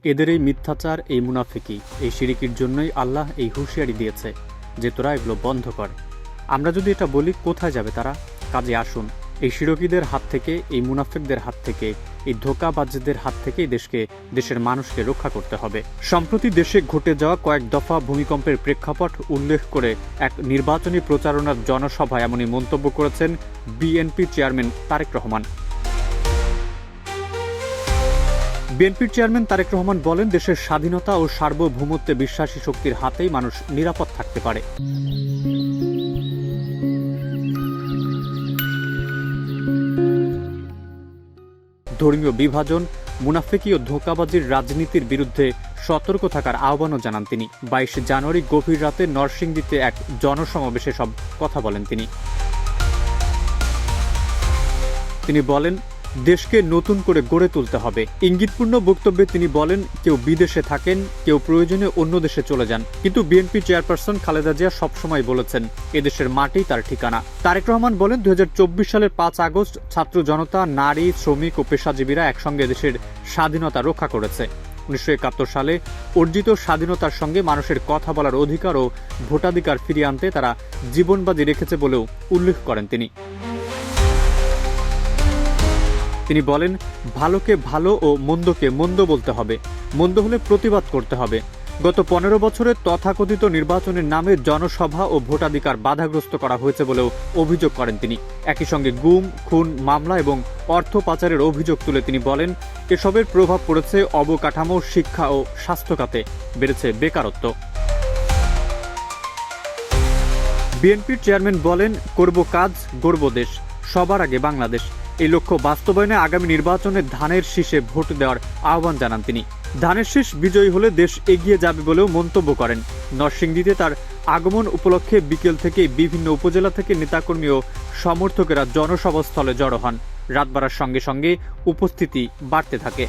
এদের এই মিথ্যাচার, এই মুনাফিকি, এই শিরিকির জন্যই আল্লাহ এই হুঁশিয়ারি দিয়েছে যে তোরা এগুলো বন্ধ কর। আমরা যদি এটা বলি কোথায় যাবে তারা? কাজে আসুন, এই শিরকিদের হাত থেকে, এই মুনাফিকদের হাত থেকে, এই ধোঁকাবাজদের হাত থেকে দেশের মানুষকে রক্ষা করতে হবে। সম্প্রতি দেশে ঘটে যাওয়া কয়েক দফা ভূমিকম্পের প্রেক্ষাপট উল্লেখ করে এক নির্বাচনী প্রচারণার জনসভায় এমনই মন্তব্য করেছেন বিএনপি চেয়ারম্যান তারেক রহমান। বিএনপির চেয়ারম্যান তারেক রহমান বলেন, দেশের স্বাধীনতা ও সার্বভৌমত্বে বিশ্বাসী শক্তির হাতেই মানুষ নিরাপদ থাকতে পারে। ধর্মীয় বিভাজন, মুনাফিকি ও ধোঁকাবাজির রাজনীতির বিরুদ্ধে সতর্ক থাকার আহ্বানও জানান তিনি। 22 জানুয়ারি গভীর রাতে নরসিংদীতে এক জনসমাবেশে সব কথা বলেন তিনি বলেন, দেশকে নতুন করে গড়ে তুলতে হবে। ইঙ্গিতপূর্ণ বক্তব্যে তিনি বলেন, কেউ বিদেশে থাকেন, কেউ প্রয়োজনে অন্য দেশে চলে যান, কিন্তু বিএনপি চেয়ারপারসন খালেদা জিয়া সবসময় বলেছেন এদেশের মাটি তার ঠিকানা। তারেক রহমান বলেন, 2024 সালের 5 আগস্ট ছাত্র জনতা, নারী, শ্রমিক ও পেশাজীবীরা একসঙ্গে দেশের স্বাধীনতা রক্ষা করেছে। 1971 সালে অর্জিত স্বাধীনতার সঙ্গে মানুষের কথা বলার অধিকার ও ভোটাধিকার ফিরিয়ে আনতে তারা জীবনবাজি রেখেছে বলেও উল্লেখ করেন তিনি বলেন, ভালোকে ভালো ও মন্দকে মন্দ বলতে হবে, মন্দ হলে প্রতিবাদ করতে হবে। গত 15 বছরে তথাকথিত নির্বাচনের নামে জনসভা ও ভোটাধিকার বাধাগ্রস্ত করা হয়েছে বলেও অভিযোগ করেন তিনি। একই সঙ্গে গুম, খুন, মামলা এবং অর্থ পাচারের অভিযোগ তুলে তিনি বলেন, এসবের প্রভাব পড়েছে অবকাঠামো, শিক্ষা ও স্বাস্থ্য খাতে, বেড়েছে বেকারত্ব। বিএনপির চেয়ারম্যান বলেন, করব কাজ, গড়ব দেশ, সবার আগে বাংলাদেশ। এই লক্ষ্য বাস্তবায়নে আগামী নির্বাচনে ধানের শীষে ভোট দেওয়ার আহ্বান জানান তিনি। ধানের শীষ বিজয়ী হলে দেশ এগিয়ে যাবে বলেও মন্তব্য করেন। নরসিংদীতে তার আগমন উপলক্ষে বিকেল থেকে বিভিন্ন উপজেলা থেকে নেতাকর্মী ও সমর্থকেরা জনসভাস্থলে জড়ো হন। রাত বাড়ার সঙ্গে সঙ্গে উপস্থিতি বাড়তে থাকে।